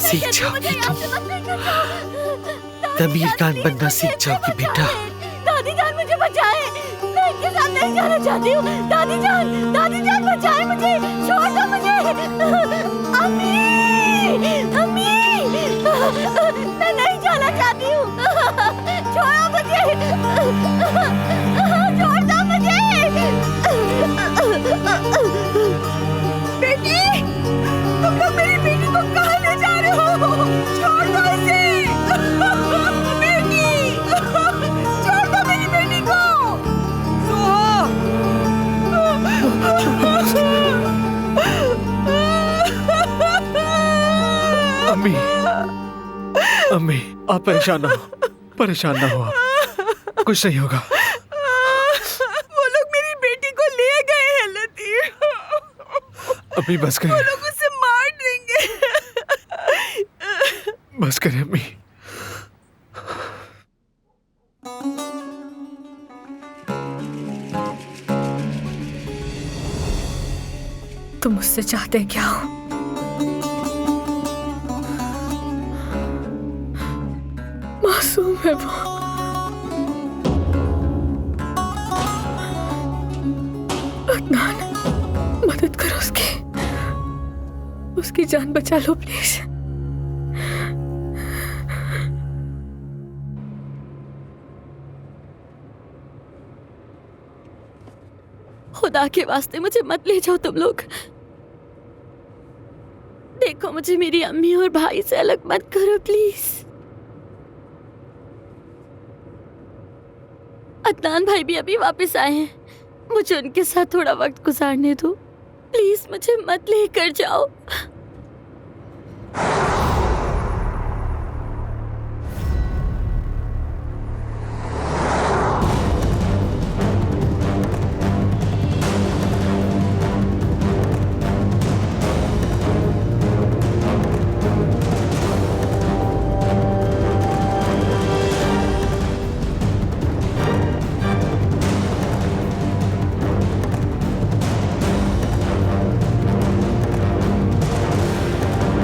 सीख जाओगी तुम, अमीरखान बनना सीख जाओगी बेटा। दादी जान मुझे बचाए, मैं इनके साथ नहीं जाना चाहती हूँ। दादी जान बचाए मुझे, छोड़ दो मुझे। अम्मी, अम्मी, मैं नहीं जाना चाहती हूँ, छोड़ो मुझे, छोड़ दो मुझे। बेटी, तुम लोग मेरी बेटी को कहाँ ले जा रहे हो? छोड़ दो इसे। बेटी, छोड़ दो मेरी बेटी को। अम्मी, अम्मी, आप परेशान ना हो आप, कुछ नहीं होगा। वो लोग मेरी बेटी को ले गए हैं लतीफ। अम्मी बस करें, वो लोग उसे मार देंगे। बस करें अम्मी। तुम मुझसे चाहते क्या हो? मासूम है वो, अदनान, मदद करो उसकी जान बचा लो प्लीज। खुदा के वास्ते मुझे मत ले जाओ तुम लोग। देखो मुझे मेरी अम्मी और भाई से अलग मत करो प्लीज। अदनान भाई भी अभी वापस आए हैं, मुझे उनके साथ थोड़ा वक्त गुजारने दो प्लीज। मुझे मत लेकर जाओ।